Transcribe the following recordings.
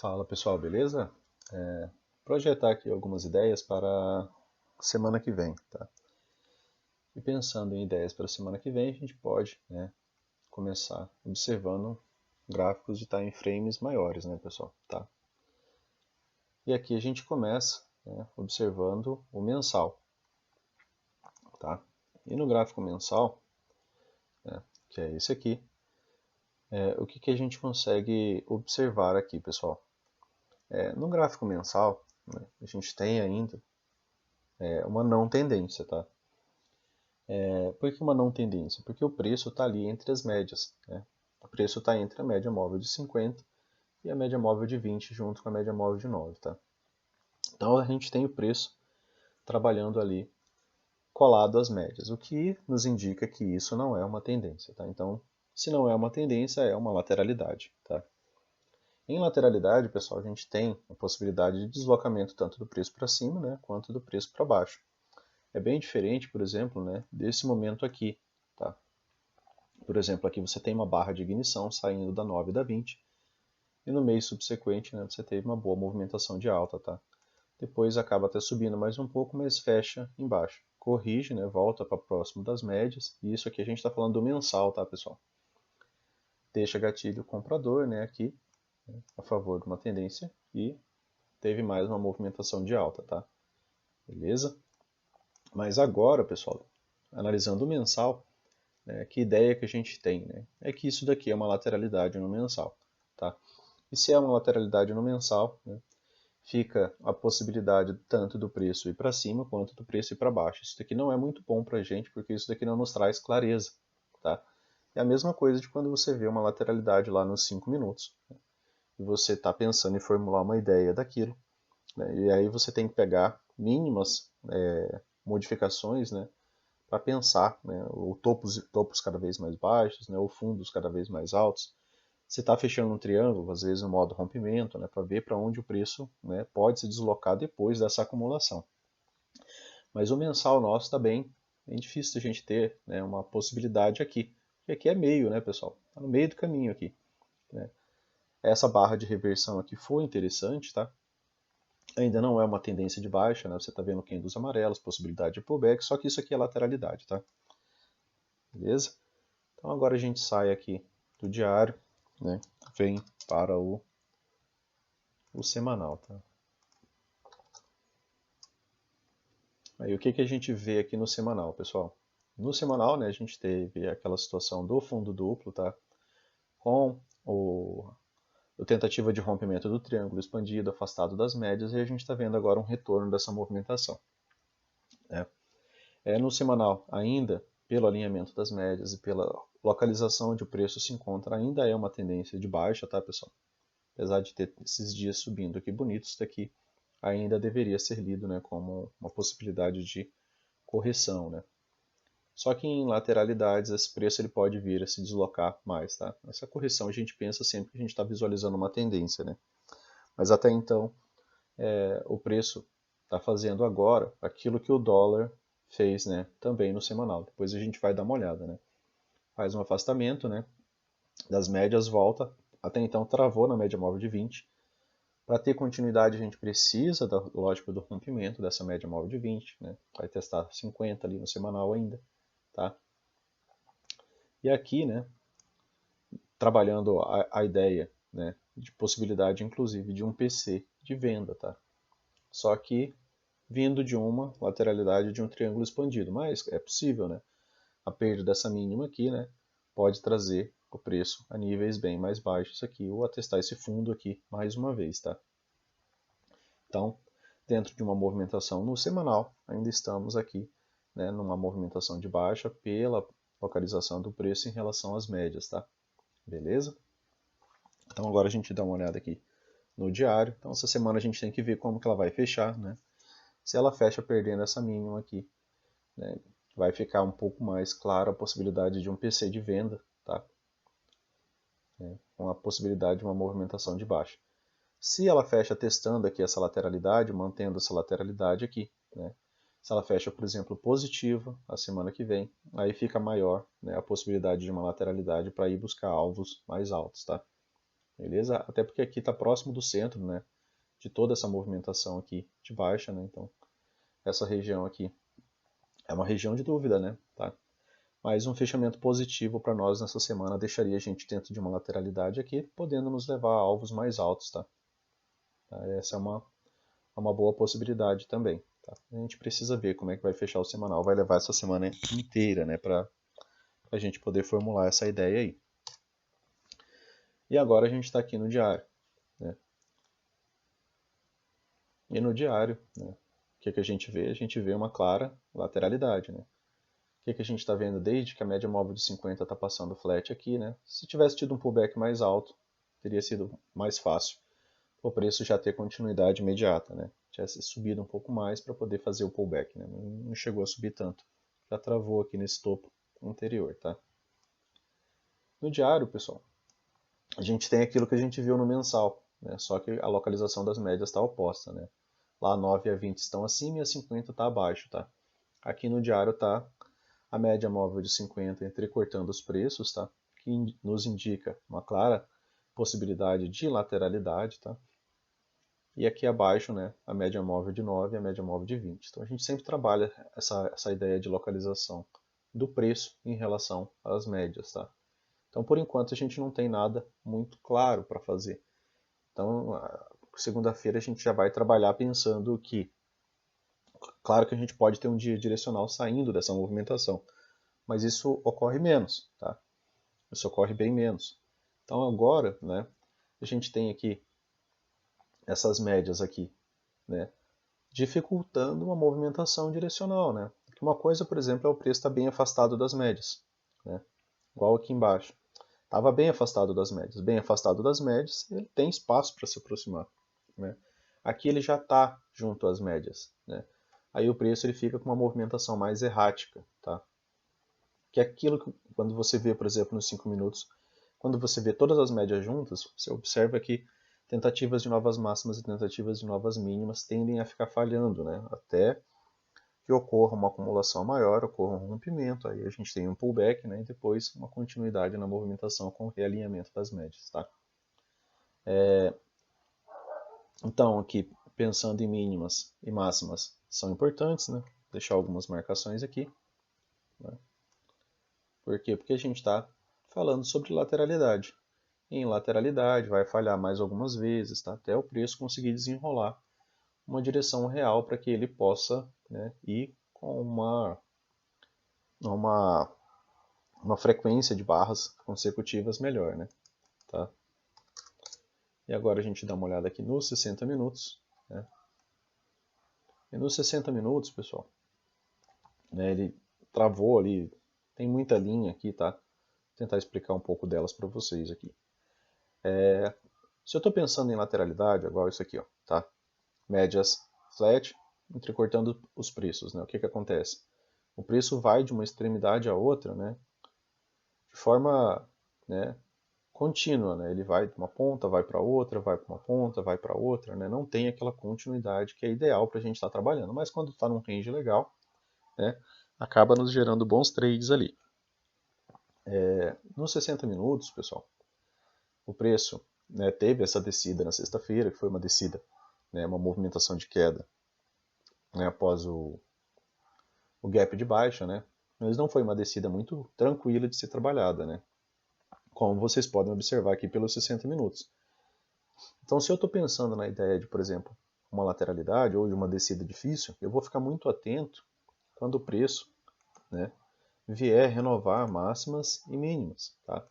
Fala pessoal, beleza? Projetar aqui algumas ideias para a semana que vem, tá? E pensando em ideias para a semana que vem, a gente pode, né, começar observando gráficos de time frames maiores, né, pessoal? Tá? E aqui a gente começa, né, observando o mensal, tá? E no gráfico mensal, né, que é esse aqui, o que a gente consegue observar aqui, pessoal? No gráfico mensal, né, a gente tem ainda uma não tendência, tá? Por que uma não tendência? Porque o preço está ali entre as médias, né? O preço está entre a média móvel de 50 e a média móvel de 20 junto com a média móvel de 9. Tá? Então a gente tem o preço trabalhando ali colado às médias, o que nos indica que isso não é uma tendência. Tá? Então, se não é uma tendência, é uma lateralidade. Tá? Em lateralidade, pessoal, a gente tem a possibilidade de deslocamento tanto do preço para cima, né, quanto do preço para baixo. É bem diferente, por exemplo, né, desse momento aqui. Tá? Por exemplo, aqui você tem uma barra de ignição saindo da 9 e da 20, e no mês subsequente, né, você teve uma boa movimentação de alta. Tá? Depois acaba até subindo mais um pouco, mas fecha embaixo. Corrige, né, volta para próximo das médias, e isso aqui a gente está falando do mensal, tá, pessoal? Deixa gatilho comprador, né, aqui, a favor de uma tendência, e teve mais uma movimentação de alta, tá? Beleza? Mas agora, pessoal, analisando o mensal, né, que ideia que a gente tem, né, é que isso daqui é uma lateralidade no mensal, tá? E se é uma lateralidade no mensal, né, fica a possibilidade tanto do preço ir para cima quanto do preço ir para baixo. Isso daqui não é muito bom para a gente, porque isso daqui não nos traz clareza. Tá? É a mesma coisa de quando você vê uma lateralidade lá nos 5 minutos, né, e você está pensando em formular uma ideia daquilo, né, e aí você tem que pegar mínimas modificações, né, para pensar, né, o topos cada vez mais baixos, né, o fundos cada vez mais altos. Você está fechando um triângulo, às vezes no modo rompimento, né, para ver para onde o preço, né, pode se deslocar depois dessa acumulação. Mas o mensal nosso está bem difícil de a gente ter, né, uma possibilidade aqui. E aqui é meio, né, pessoal? Está no meio do caminho aqui. Né? Essa barra de reversão aqui foi interessante, tá? Ainda não é uma tendência de baixa, né? Você está vendo candles amarelos, possibilidade de pullback, só que isso aqui é lateralidade, tá? Beleza? Então agora a gente sai aqui do diário, né? Vem para o semanal, tá? Aí o que a gente vê aqui no semanal, pessoal? No semanal, né, a gente teve aquela situação do fundo duplo, tá? Com a tentativa de rompimento do triângulo expandido, afastado das médias, e a gente está vendo agora um retorno dessa movimentação. Né? No semanal, ainda pelo alinhamento das médias e pela localização onde o preço se encontra, ainda é uma tendência de baixa, tá, pessoal? Apesar de ter esses dias subindo aqui bonitos, isso daqui ainda deveria ser lido, né, como uma possibilidade de correção, né? Só que em lateralidades esse preço ele pode vir a se deslocar mais, tá? Essa correção a gente pensa sempre que a gente está visualizando uma tendência, né? Mas até então o preço está fazendo agora aquilo que o dólar fez, né? Também no semanal. Depois a gente vai dar uma olhada, né? Faz um afastamento, né? Das médias, volta. Até então travou na média móvel de 20. Para ter continuidade a gente precisa da lógica do rompimento dessa média móvel de 20, né? Vai testar 50 ali no semanal ainda, tá? E aqui, né, trabalhando a ideia, né, de possibilidade inclusive de um PC de venda, tá? Só que vindo de uma lateralidade de um triângulo expandido, mas é possível, né? A perda dessa mínima aqui, né, pode trazer o preço a níveis bem mais baixos aqui, ou atestar esse fundo aqui mais uma vez, tá? Então, dentro de uma movimentação no semanal, ainda estamos aqui, né, numa movimentação de baixa pela localização do preço em relação às médias, tá? Beleza? Então agora a gente dá uma olhada aqui no diário. Então essa semana a gente tem que ver como que ela vai fechar, né? Se ela fecha perdendo essa mínima aqui, né, vai ficar um pouco mais clara a possibilidade de um PC de venda, tá? Com a possibilidade de uma movimentação de baixa. Se ela fecha testando aqui essa lateralidade, mantendo essa lateralidade aqui, né? Se ela fecha, por exemplo, positiva a semana que vem, aí fica maior, né, a possibilidade de uma lateralidade para ir buscar alvos mais altos, tá? beleza? Até porque aqui está próximo do centro, né, de toda essa movimentação aqui de baixa, né? Então essa região aqui é uma região de dúvida, né? Tá? Mas um fechamento positivo para nós nessa semana deixaria a gente dentro de uma lateralidade aqui, podendo nos levar a alvos mais altos, tá? Essa é uma boa possibilidade também. Tá? A gente precisa ver como é que vai fechar o semanal, vai levar essa semana inteira, né, para a gente poder formular essa ideia aí. E agora a gente está aqui no diário, né? E no diário, né, o que a gente vê? A gente vê uma clara lateralidade, né? O que a gente está vendo desde que a média móvel de 50 está passando flat aqui, né? Se tivesse tido um pullback mais alto, teria sido mais fácil o preço já ter continuidade imediata, né? Tivesse subido um pouco mais para poder fazer o pullback, né? Não chegou a subir tanto, já travou aqui nesse topo anterior, tá? No diário, pessoal, a gente tem aquilo que a gente viu no mensal, né? Só que a localização das médias está oposta, né? Lá a 9 e a 20 estão acima e a 50 está abaixo, tá? Aqui no diário está a média móvel de 50 entrecortando os preços, tá? Que nos indica uma clara possibilidade de lateralidade, tá? E aqui abaixo, né, a média móvel de 9 e a média móvel de 20. Então a gente sempre trabalha essa ideia de localização do preço em relação às médias, tá? Então por enquanto a gente não tem nada muito claro para fazer. Então segunda-feira a gente já vai trabalhar pensando que, claro que a gente pode ter um dia direcional saindo dessa movimentação, mas isso ocorre menos, tá? Isso ocorre bem menos. Então agora, né, a gente tem aqui essas médias aqui, né, dificultando uma movimentação direcional, né? Uma coisa, por exemplo, é o preço estar bem afastado das médias, né? Igual aqui embaixo. Estava bem afastado das médias. Bem afastado das médias, ele tem espaço para se aproximar, né? Aqui ele já está junto às médias, né? Aí o preço ele fica com uma movimentação mais errática, tá? Que é aquilo que quando você vê, por exemplo, nos 5 minutos, quando você vê todas as médias juntas, você observa que tentativas de novas máximas e tentativas de novas mínimas tendem a ficar falhando, né? Até que ocorra uma acumulação maior, ocorra um rompimento, aí a gente tem um pullback, né? E depois uma continuidade na movimentação com o realinhamento das médias, tá? Então, aqui, pensando em mínimas e máximas, são importantes, né? Vou deixar algumas marcações aqui, né? Por quê? Porque a gente está falando sobre lateralidade. Em lateralidade, vai falhar mais algumas vezes, tá? Até o preço conseguir desenrolar uma direção real para que ele possa, né, ir com uma, uma frequência de barras consecutivas melhor, né? Tá? E agora a gente dá uma olhada aqui nos 60 minutos. Né? E nos 60 minutos, pessoal, né, ele travou ali, tem muita linha aqui, tá? Vou tentar explicar um pouco delas para vocês aqui. Se eu estou pensando em lateralidade, igual isso aqui, ó, tá? Médias flat, entrecortando os preços, né? O que acontece? O preço vai de uma extremidade à outra, né? De forma, né, contínua, né? Ele vai de uma ponta, vai para outra, vai para uma ponta, vai para outra, né? Não tem aquela continuidade que é ideal para a gente estar trabalhando. Mas quando está num range legal, né, acaba nos gerando bons trades ali. Nos 60 minutos, pessoal, o preço, né, teve essa descida na sexta-feira, que foi uma descida, né, uma movimentação de queda, né, após o gap de baixa, né? Mas não foi uma descida muito tranquila de ser trabalhada, né? Como vocês podem observar aqui pelos 60 minutos. Então, se eu estou pensando na ideia de, por exemplo, uma lateralidade ou de uma descida difícil, eu vou ficar muito atento quando o preço, né, vier renovar máximas e mínimas. Tá?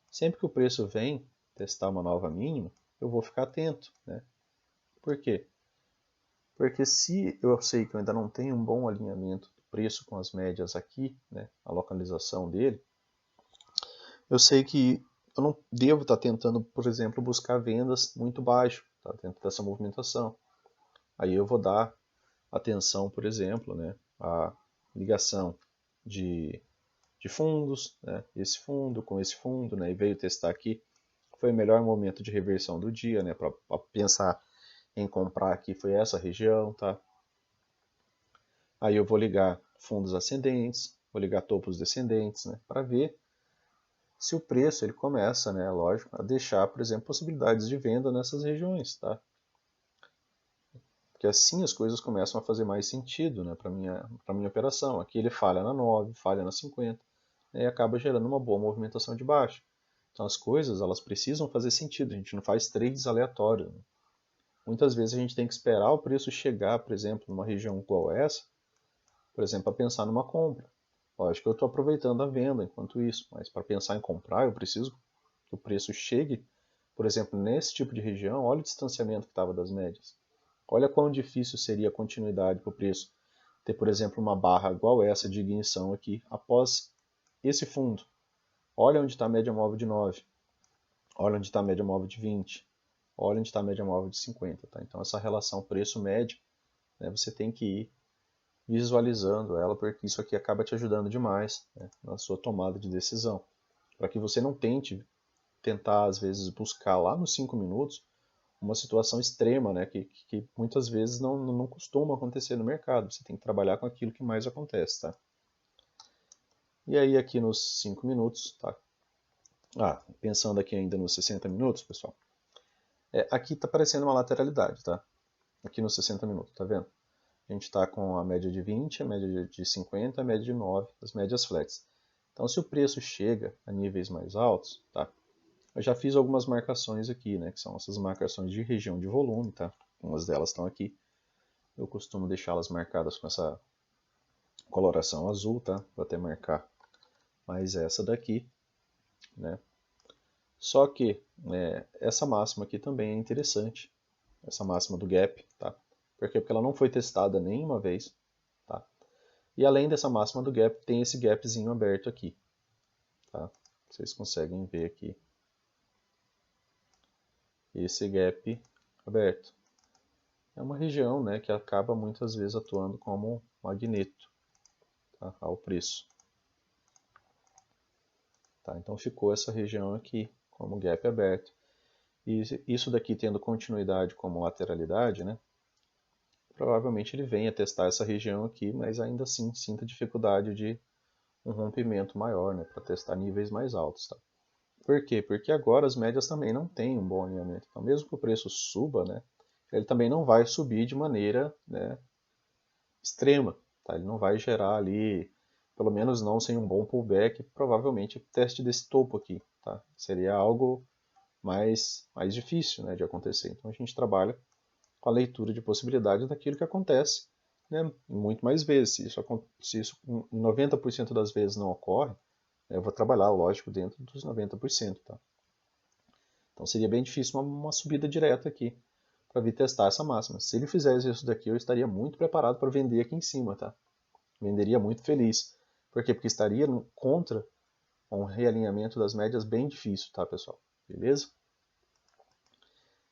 Sempre que o preço vem testar uma nova mínima, eu vou ficar atento. Né? Por quê? Porque se eu sei que eu ainda não tenho um bom alinhamento do preço com as médias aqui, né, a localização dele, eu sei que eu não devo estar tentando, por exemplo, buscar vendas muito baixo, tá, dentro dessa movimentação. Aí eu vou dar atenção, por exemplo, né, à ligação de fundos, né, esse fundo com esse fundo, né, e veio testar aqui. Foi o melhor momento de reversão do dia, né, para pensar em comprar aqui, foi essa região, tá? Aí eu vou ligar fundos ascendentes, vou ligar topos descendentes, né, para ver se o preço ele começa, né, lógico, a deixar, por exemplo, possibilidades de venda nessas regiões, tá? Porque assim as coisas começam a fazer mais sentido, né, para minha operação. Aqui ele falha na 9, falha na 50, né, e acaba gerando uma boa movimentação de baixa. Então as coisas elas precisam fazer sentido, a gente não faz trades aleatórios. Né? Muitas vezes a gente tem que esperar o preço chegar, por exemplo, numa região igual essa, por exemplo, para pensar numa compra. Lógico que eu estou aproveitando a venda enquanto isso, mas para pensar em comprar eu preciso que o preço chegue, por exemplo, nesse tipo de região. Olha o distanciamento que estava das médias. Olha quão difícil seria a continuidade para o preço ter, por exemplo, uma barra igual essa de ignição aqui após esse fundo. Olha onde está a média móvel de 9. Olha onde está a média móvel de 20. Olha onde está a média móvel de 50. Tá? Então essa relação preço-médio, né, você tem que ir visualizando ela, porque isso aqui acaba te ajudando demais, né, na sua tomada de decisão. Para que você não tentar, às vezes, buscar lá nos 5 minutos uma situação extrema, né, que muitas vezes não costuma acontecer no mercado. Você tem que trabalhar com aquilo que mais acontece. Tá? E aí aqui nos 5 minutos, tá? Pensando aqui ainda nos 60 minutos, pessoal, aqui está aparecendo uma lateralidade, tá? Aqui nos 60 minutos, tá vendo? A gente está com a média de 20, a média de 50, a média de 9, as médias flats. Então, se o preço chega a níveis mais altos, tá? Eu já fiz algumas marcações aqui, né? Que são essas marcações de região de volume, tá? Umas delas estão aqui. Eu costumo deixá-las marcadas com essa coloração azul, tá? Vou até marcar mais essa daqui, né? Só que essa máxima aqui também é interessante, essa máxima do gap, tá? Por quê? Porque ela não foi testada nenhuma vez, tá? E além dessa máxima do gap, tem esse gapzinho aberto aqui, tá? Vocês conseguem ver aqui esse gap aberto. É uma região, né, que acaba muitas vezes atuando como magneto, tá, ao preço. Tá? Então ficou essa região aqui como gap aberto. E isso daqui tendo continuidade como lateralidade, né, provavelmente ele venha testar essa região aqui, mas ainda assim sinta dificuldade de um rompimento maior, né, para testar níveis mais altos. Tá? Por quê? Porque agora as médias também não têm um bom alinhamento. Então mesmo que o preço suba, né, ele também não vai subir de maneira, né, extrema. Tá? Ele não vai gerar ali, pelo menos não sem um bom pullback, provavelmente teste desse topo aqui. Tá? Seria algo mais difícil, né, de acontecer. Então a gente trabalha com a leitura de possibilidades daquilo que acontece, né, muito mais vezes. Se isso em 90% das vezes não ocorre, eu vou trabalhar, lógico, dentro dos 90%. Tá? Então seria bem difícil uma subida direta aqui para vir testar essa máxima. Se ele fizesse isso daqui, eu estaria muito preparado para vender aqui em cima. Tá? Venderia muito feliz. Por quê? Porque estaria contra um realinhamento das médias bem difícil, tá, pessoal? Beleza?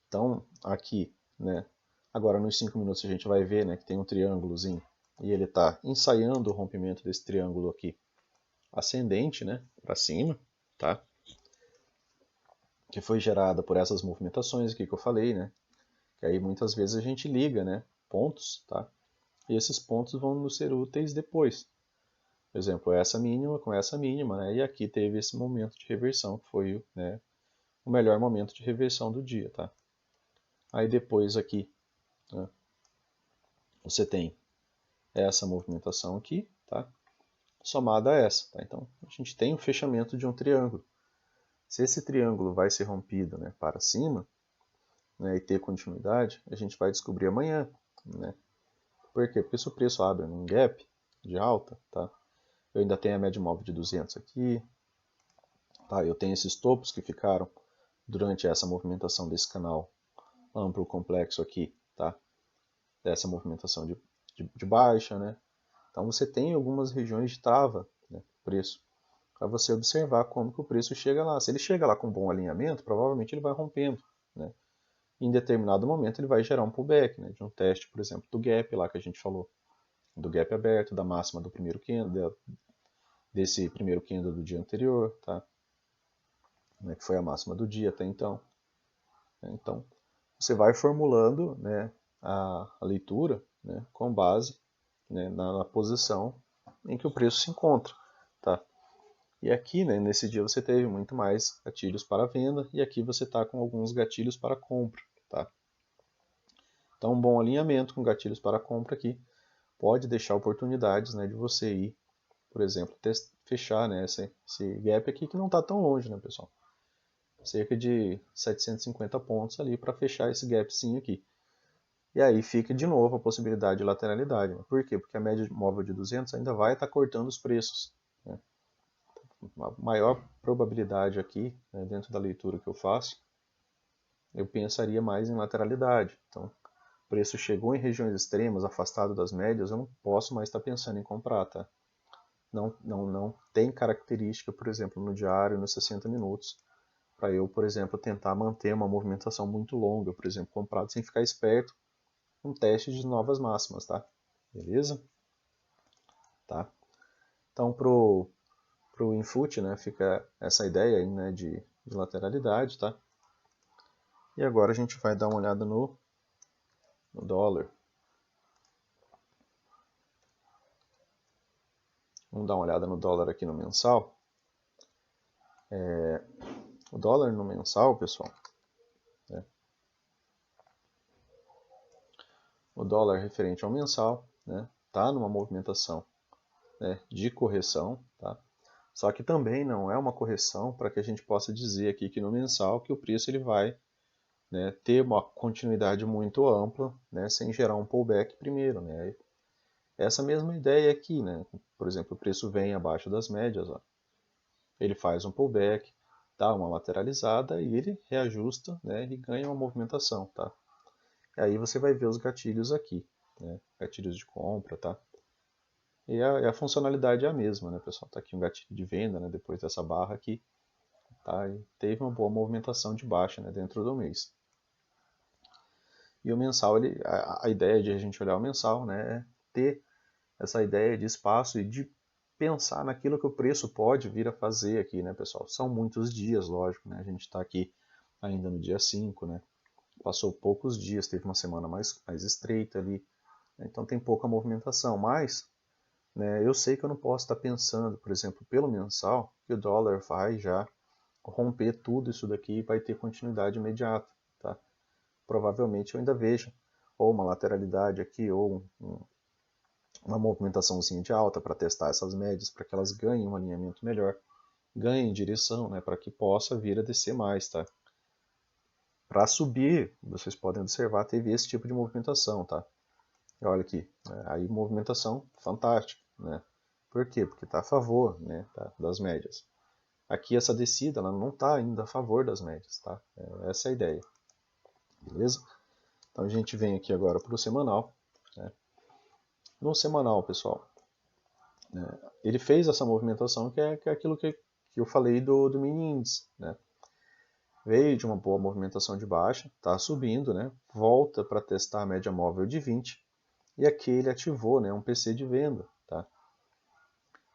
Então, aqui, né, agora nos 5 minutos a gente vai ver, né, que tem um triângulozinho e ele está ensaiando o rompimento desse triângulo aqui ascendente, né, para cima, tá? Que foi gerada por essas movimentações aqui que eu falei, né? Que aí muitas vezes a gente liga, né, pontos, tá? E esses pontos vão nos ser úteis depois. Por exemplo, essa mínima com essa mínima, né? E aqui teve esse momento de reversão, que foi, né, o melhor momento de reversão do dia, tá? Aí depois aqui, né, você tem essa movimentação aqui, tá? Somada a essa, tá? Então a gente tem o fechamento de um triângulo. Se esse triângulo vai ser rompido, né, para cima, né, e ter continuidade, a gente vai descobrir amanhã, né? Por quê? Porque se o preço abre num gap de alta, tá? Eu ainda tenho a média móvel de 200 aqui, tá? Eu tenho esses topos que ficaram durante essa movimentação desse canal amplo complexo aqui, tá? Dessa movimentação de baixa, né? Então você tem algumas regiões de trava, né, preço, para você observar como que o preço chega lá. Se ele chega lá com um bom alinhamento, provavelmente ele vai rompendo, né? Em determinado momento ele vai gerar um pullback, né, de um teste, por exemplo, do gap lá que a gente falou, do gap aberto, da máxima do primeiro candle, desse primeiro candle do dia anterior, tá? Né, que foi a máxima do dia até então. Então, você vai formulando, né, a leitura, né, com base, né, na posição em que o preço se encontra. Tá? E aqui, né, nesse dia você teve muito mais gatilhos para venda e aqui você está com alguns gatilhos para compra, tá? Então, um bom alinhamento com gatilhos para compra aqui pode deixar oportunidades, né, de você ir, por exemplo, fechar, né, esse gap aqui que não está tão longe, né, pessoal? Cerca de 750 pontos ali para fechar esse gapzinho aqui. E aí fica de novo a possibilidade de lateralidade. Né? Por quê? Porque a média móvel de 200 ainda vai estar cortando os preços. Né? A maior probabilidade aqui, né, dentro da leitura que eu faço, eu pensaria mais em lateralidade. Então, o preço chegou em regiões extremas, afastado das médias, eu não posso mais estar pensando em comprar. Tá? Não tem característica, por exemplo, no diário, nos 60 minutos, para eu, por exemplo, tentar manter uma movimentação muito longa, por exemplo, comprado sem ficar esperto, um teste de novas máximas, tá? Beleza? Tá? Então, pro input, né, fica essa ideia aí, né, de lateralidade, tá? E agora a gente vai dar uma olhada no dólar. Vamos dar uma olhada no dólar aqui no mensal. O dólar no mensal, pessoal, né, o dólar referente ao mensal, né, tá numa movimentação, né, de correção, tá? Só que também não é uma correção para que a gente possa dizer aqui que no mensal que o preço ele vai, né, ter uma continuidade muito ampla, né, sem gerar um pullback primeiro. Né? Essa mesma ideia aqui, né? Por exemplo, o preço vem abaixo das médias, ó. Ele faz um pullback, dá uma lateralizada e ele reajusta, né, e ganha uma movimentação. Tá? E aí você vai ver os gatilhos aqui, né, gatilhos de compra, tá? E a funcionalidade é a mesma, né, pessoal? Tá aqui um gatilho de venda, né, depois dessa barra aqui. Tá? E teve uma boa movimentação de baixa, né, dentro do mês. E o mensal, a ideia de a gente olhar o mensal, né, é ter essa ideia de espaço e de pensar naquilo que o preço pode vir a fazer aqui, né, pessoal? São muitos dias, lógico, né? A gente está aqui ainda no dia 5, né? Passou poucos dias, teve uma semana mais estreita ali, né? Então tem pouca movimentação, mas, né, eu sei que eu não posso estar pensando, por exemplo, pelo mensal, que o dólar vai já romper tudo isso daqui e vai ter continuidade imediata, tá? Provavelmente eu ainda vejo ou uma lateralidade aqui ou uma movimentaçãozinha de alta para testar essas médias, para que elas ganhem um alinhamento melhor, ganhem direção, né, para que possa vir a descer mais. Tá? Para subir, vocês podem observar, teve esse tipo de movimentação. Tá? E olha aqui, aí movimentação fantástica. Né? Por quê? Porque está a favor, né, das médias. Aqui essa descida ela não está ainda a favor das médias. Tá? Essa é a ideia. Beleza? Então a gente vem aqui agora para o semanal. Né? No semanal, pessoal, né, ele fez essa movimentação que é aquilo que eu falei do mini índice. Né? Veio de uma boa movimentação de baixa, está subindo, né? Volta para testar a média móvel de 20 e aqui ele ativou, né, um PC de venda. Tá?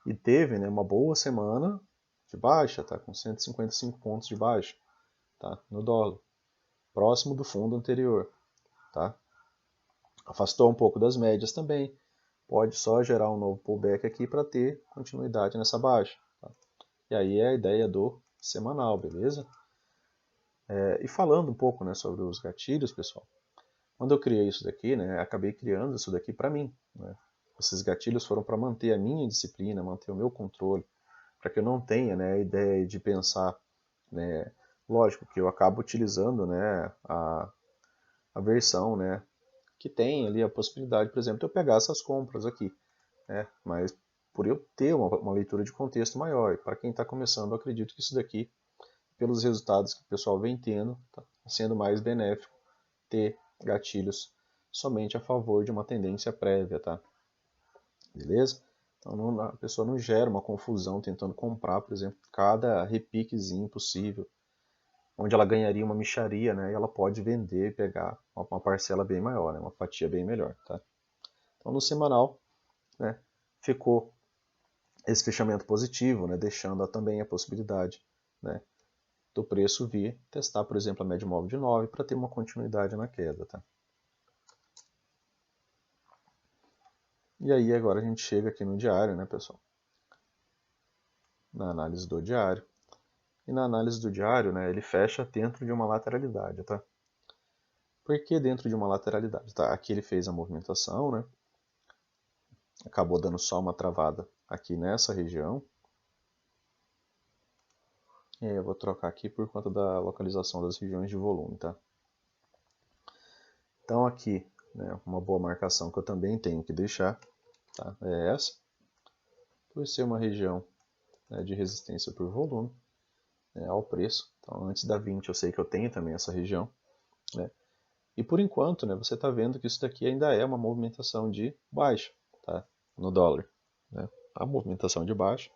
E teve, né, uma boa semana de baixa, tá? Com 155 pontos de baixa, tá? No dólar, próximo do fundo anterior. Tá? Afastou um pouco das médias também, pode só gerar um novo pullback aqui para ter continuidade nessa baixa. Tá? E aí é a ideia do semanal, beleza? E falando um pouco, né, sobre os gatilhos, pessoal, quando eu criei isso daqui, né, acabei criando isso daqui para mim. Né? Esses gatilhos foram para manter a minha disciplina, manter o meu controle, para que eu não tenha, né, a ideia de pensar, né, lógico que eu acabo utilizando, né, a versão, né, que tem ali a possibilidade, por exemplo, de eu pegar essas compras aqui, né, mas por eu ter uma leitura de contexto maior. E para quem está começando, eu acredito que isso daqui, pelos resultados que o pessoal vem tendo, está sendo mais benéfico ter gatilhos somente a favor de uma tendência prévia, tá? Beleza? Então a pessoa não gera uma confusão tentando comprar, por exemplo, cada repiquezinho possível, onde ela ganharia uma mixaria, né? E ela pode vender e pegar uma parcela bem maior, né? Uma fatia bem melhor, tá? Então no semanal, né, ficou esse fechamento positivo, né, deixando também a possibilidade, né, do preço vir testar, por exemplo, a média móvel de 9 para ter uma continuidade na queda. Tá? E aí agora a gente chega aqui no diário, né, pessoal? na análise do diário. E na análise do diário, né, ele fecha dentro de uma lateralidade, tá? Por que dentro de uma lateralidade? Tá? Aqui ele fez a movimentação, né? Acabou dando só uma travada aqui nessa região. E aí eu vou trocar aqui por conta da localização das regiões de volume, tá? Então aqui, né, uma boa marcação que eu também tenho que deixar, tá? É essa. Por ser uma região, né, de resistência por volume, né, ao preço. Então antes da 20 eu sei que eu tenho também essa região, né? E por enquanto, né, você está vendo que isso daqui ainda é uma movimentação de baixa, tá? No dólar, né? A movimentação de baixa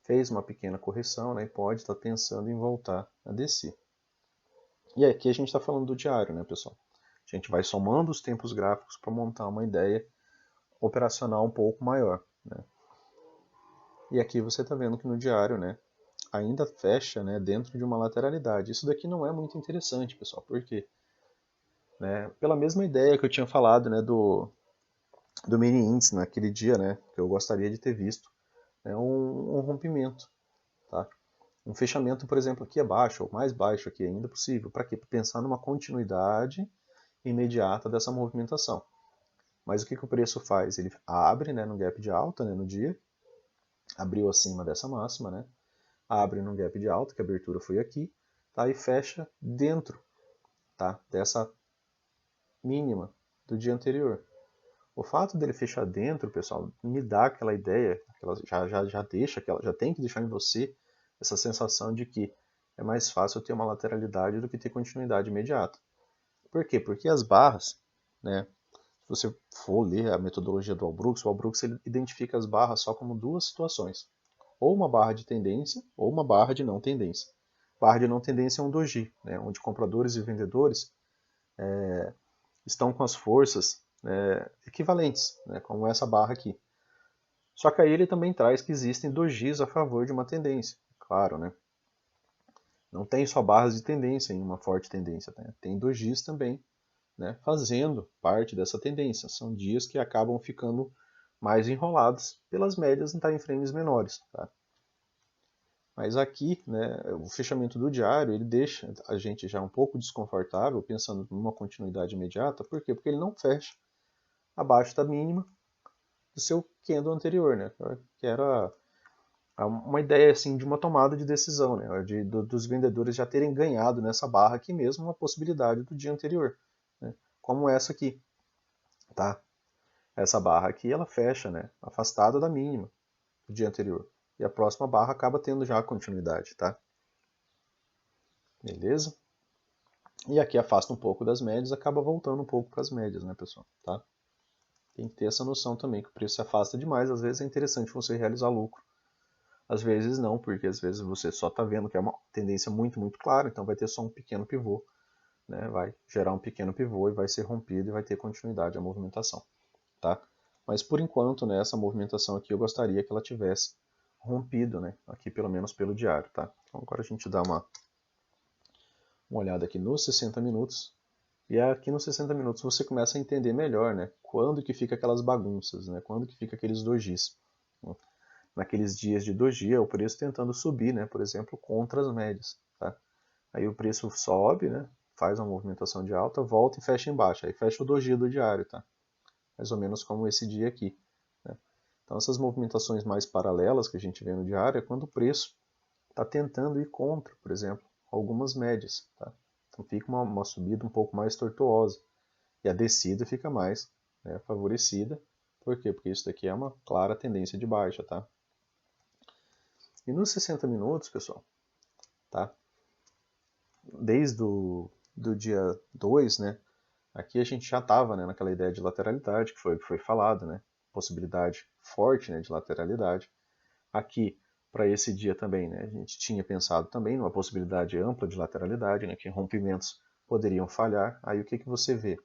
fez uma pequena correção, né, e pode estar pensando em voltar a descer. E aqui a gente está falando do diário, né, pessoal? A gente vai somando os tempos gráficos para montar uma ideia operacional um pouco maior, né? E aqui você está vendo que no diário, né, ainda fecha, né, dentro de uma lateralidade. Isso daqui não é muito interessante, pessoal, por quê? Né, pela mesma ideia que eu tinha falado, né, do mini índice naquele dia, né, que eu gostaria de ter visto, né, um rompimento, tá? Um fechamento, por exemplo, aqui abaixo, ou mais baixo aqui ainda possível. Para quê? Para pensar numa continuidade imediata dessa movimentação. Mas o que, que o preço faz? Ele abre, né, no gap de alta, né, no dia, abriu acima dessa máxima, né, abre no gap de alta, que a abertura foi aqui, tá, e fecha dentro, tá, dessa mínima do dia anterior. O fato dele fechar dentro, pessoal, me dá aquela ideia, já tem que deixar em você essa sensação de que é mais fácil ter uma lateralidade do que ter continuidade imediata. Por quê? Porque as barras, né, se você for ler a metodologia do Albrooks, o Albrooks ele identifica as barras só como duas situações. Ou uma barra de tendência, ou uma barra de não tendência. Barra de não tendência é um doji, né, onde compradores e vendedores estão com as forças, né, equivalentes, né, como essa barra aqui. Só que aí ele também traz que existem dojis a favor de uma tendência, claro, né? Não tem só barras de tendência em uma forte tendência, né? Tem dojis também, né, fazendo parte dessa tendência. São dias que acabam ficando mais enrolados pelas médias em time frames menores, tá? Mas aqui, né, o fechamento do diário ele deixa a gente já um pouco desconfortável pensando numa continuidade imediata. Por quê? Porque ele não fecha abaixo da mínima do seu candle anterior, né? Que era uma ideia assim de uma tomada de decisão, né? Dos vendedores já terem ganhado nessa barra aqui mesmo uma possibilidade do dia anterior, né? Como essa aqui, tá? Essa barra aqui ela fecha, né? Afastada da mínima do dia anterior. E a próxima barra acaba tendo já a continuidade, tá? Beleza? E aqui afasta um pouco das médias, acaba voltando um pouco para as médias, né, pessoal? Tá? Tem que ter essa noção também que o preço se afasta demais. Às vezes é interessante você realizar lucro. Às vezes não, porque às vezes você só está vendo que é uma tendência muito, muito clara, então vai ter só um pequeno pivô, né? Vai gerar um pequeno pivô e vai ser rompido e vai ter continuidade a movimentação, tá? Mas por enquanto, né, essa movimentação aqui eu gostaria que ela tivesse rompido, né? Aqui pelo menos pelo diário, tá? Então agora a gente dá uma olhada aqui nos 60 minutos. E aqui nos 60 minutos você começa a entender melhor, né? Quando que fica aquelas bagunças, né? Quando que fica aqueles dojis. Naqueles dias de doji, é o preço tentando subir, né? Por exemplo, contra as médias, tá? Aí o preço sobe, né? Faz uma movimentação de alta, volta e fecha embaixo. Aí fecha o doji do diário, tá? Mais ou menos como esse dia aqui, né? Então essas movimentações mais paralelas que a gente vê no diário é quando o preço está tentando ir contra, por exemplo, algumas médias, tá? Então fica uma subida um pouco mais tortuosa. E a descida fica mais, né, favorecida. Por quê? Porque isso daqui é uma clara tendência de baixa, tá? E nos 60 minutos, pessoal, tá? Desde do dia 2, né? Aqui a gente já estava, né, naquela ideia de lateralidade, que foi falado, né? Possibilidade forte, né, de lateralidade. Aqui, para esse dia também, né, a gente tinha pensado também numa possibilidade ampla de lateralidade, né, que rompimentos poderiam falhar. Aí o que, que você vê?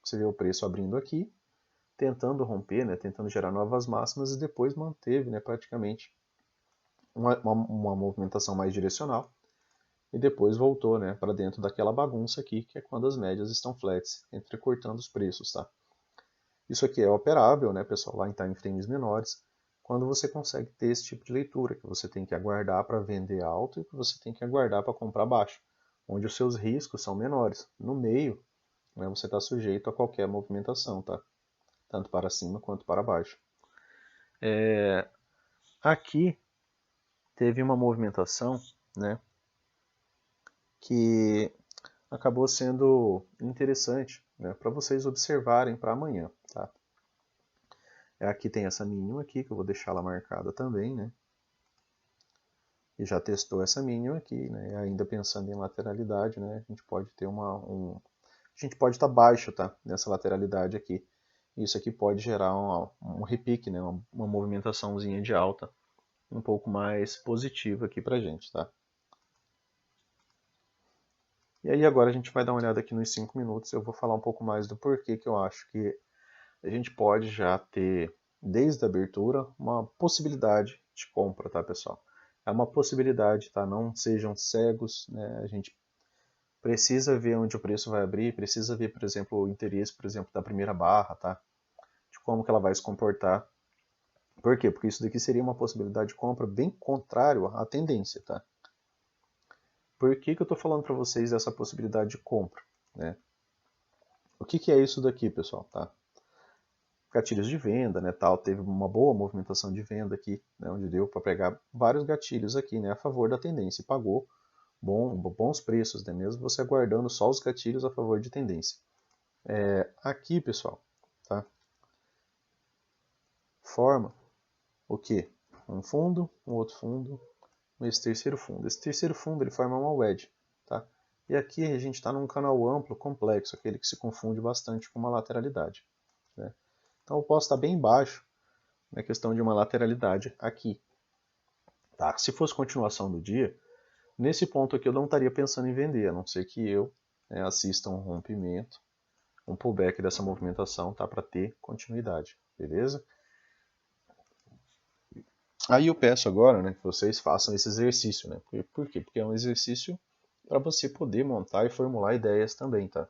Você vê o preço abrindo aqui, tentando romper, né, tentando gerar novas máximas e depois manteve, né, praticamente uma movimentação mais direcional e depois voltou, né, para dentro daquela bagunça aqui, que é quando as médias estão flats, entrecortando os preços, tá? Isso aqui é operável, né, pessoal, lá em time frames menores, quando você consegue ter esse tipo de leitura, que você tem que aguardar para vender alto e que você tem que aguardar para comprar baixo, onde os seus riscos são menores. No meio, né, você está sujeito a qualquer movimentação, tá? Tanto para cima quanto para baixo. Aqui teve uma movimentação, né, que acabou sendo interessante, né, para vocês observarem para amanhã. Tá? Aqui tem essa mínima aqui, que eu vou deixar ela marcada também, né? E já testou essa mínima aqui, né? Ainda pensando em lateralidade, né? A gente pode ter a gente pode estar baixo, tá? Nessa lateralidade aqui. Isso aqui pode gerar um repique, né? Uma movimentaçãozinha de alta um pouco mais positiva aqui pra gente, tá? E aí agora a gente vai dar uma olhada aqui nos 5 minutos. Eu vou falar um pouco mais do porquê que eu acho que a gente pode já ter, desde a abertura, uma possibilidade de compra, tá, pessoal? É uma possibilidade, tá? Não sejam cegos, né? A gente precisa ver onde o preço vai abrir, precisa ver, por exemplo, o interesse, por exemplo, da primeira barra, tá? De como que ela vai se comportar. Por quê? Porque isso daqui seria uma possibilidade de compra bem contrário à tendência, tá? Por que que eu estou falando para vocês dessa possibilidade de compra, né? O que que é isso daqui, pessoal, tá? Gatilhos de venda, né, tal, teve uma boa movimentação de venda aqui, né, onde deu para pegar vários gatilhos aqui, né, a favor da tendência, e pagou bons preços, né, mesmo você aguardando só os gatilhos a favor de tendência. Aqui, pessoal, tá, forma o que? Um fundo, um outro fundo, esse terceiro fundo. Esse terceiro fundo ele forma uma wedge, tá? E aqui a gente está num canal amplo, complexo, aquele que se confunde bastante com uma lateralidade, né? Então eu posso estar bem baixo na questão de uma lateralidade aqui. Tá? Se fosse continuação do dia, nesse ponto aqui eu não estaria pensando em vender, a não ser que eu, né, assista um rompimento, um pullback dessa movimentação, tá, para ter continuidade, beleza? Aí eu peço agora, né, que vocês façam esse exercício, né? Por quê? Porque é um exercício para você poder montar e formular ideias também, tá?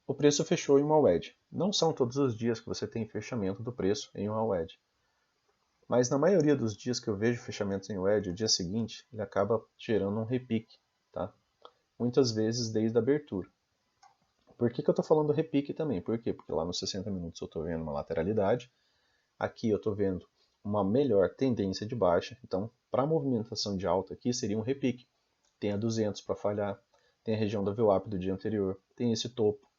O preço fechou em uma wedge. Não são todos os dias que você tem fechamento do preço em uma wedge. Mas na maioria dos dias que eu vejo fechamentos em wedge, o dia seguinte ele acaba gerando um repique, tá? Muitas vezes desde a abertura. Por que eu estou falando repique também? Por quê? Porque lá nos 60 minutos eu estou vendo uma lateralidade, aqui eu estou vendo uma melhor tendência de baixa, então para a movimentação de alta aqui seria um repique. Tem a 200 para falhar, tem a região da VWAP do dia anterior, tem esse topo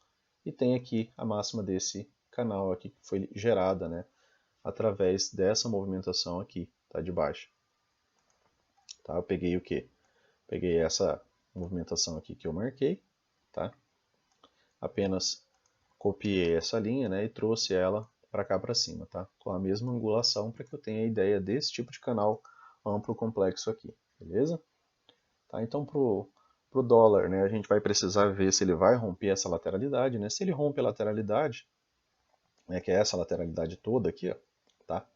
e tem aqui a máxima desse canal aqui que foi gerada, né, através dessa movimentação aqui, tá, de baixa. Tá, eu peguei o que? Peguei essa movimentação aqui que eu marquei, tá? Apenas copiei essa linha, né, e trouxe ela para cá para cima, tá? Com a mesma angulação para que eu tenha a ideia desse tipo de canal amplo complexo aqui, beleza? Tá, então pro dólar, né, a gente vai precisar ver se ele vai romper essa lateralidade, né? Se ele rompe a lateralidade, né, que é essa lateralidade toda aqui, ó, tá?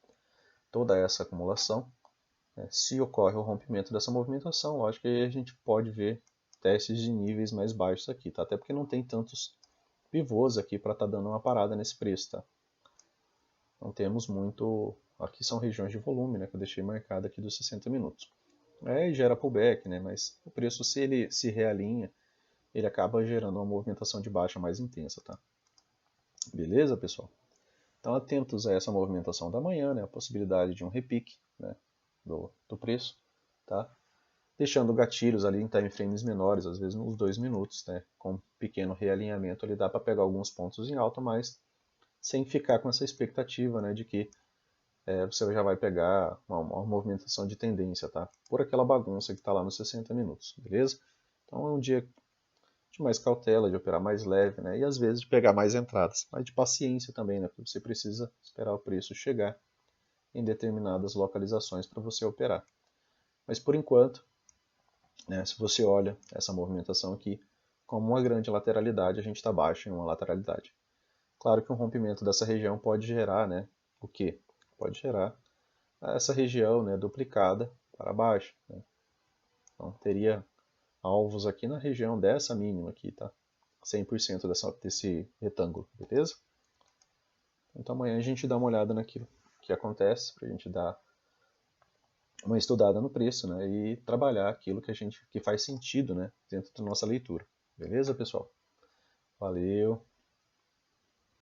Toda essa acumulação, né, se ocorre o rompimento dessa movimentação, lógico que aí a gente pode ver testes de níveis mais baixos aqui, tá? Até porque não tem tantos pivôs aqui para estar dando uma parada nesse preço, tá? Não temos muito... Aqui são regiões de volume, né, que eu deixei marcado aqui dos 60 minutos. Aí gera pullback, né, mas o preço, se ele se realinha, ele acaba gerando uma movimentação de baixa mais intensa, tá? Beleza, pessoal? Então, atentos a essa movimentação da manhã, né, a possibilidade de um repique, né, do preço, tá? Deixando gatilhos ali em time frames menores, às vezes nos 2 minutos, né, com um pequeno realinhamento, ele dá para pegar alguns pontos em alta, mas sem ficar com essa expectativa, né, de que você já vai pegar uma movimentação de tendência, tá? Por aquela bagunça que está lá nos 60 minutos, beleza? Então é um dia de mais cautela, de operar mais leve, né? E às vezes de pegar mais entradas, mas de paciência também, né? Porque você precisa esperar o preço chegar em determinadas localizações para você operar. Mas por enquanto, né, se você olha essa movimentação aqui, como uma grande lateralidade, a gente está abaixo em uma lateralidade. Claro que um rompimento dessa região pode gerar, né, o quê? Pode gerar essa região, né, duplicada para baixo, né? Então teria alvos aqui na região dessa mínima aqui, tá? 100% desse retângulo, beleza? Então amanhã a gente dá uma olhada naquilo. que acontece, para a gente dar uma estudada no preço, né, e trabalhar aquilo que faz sentido, né, dentro da nossa leitura. Beleza, pessoal? Valeu!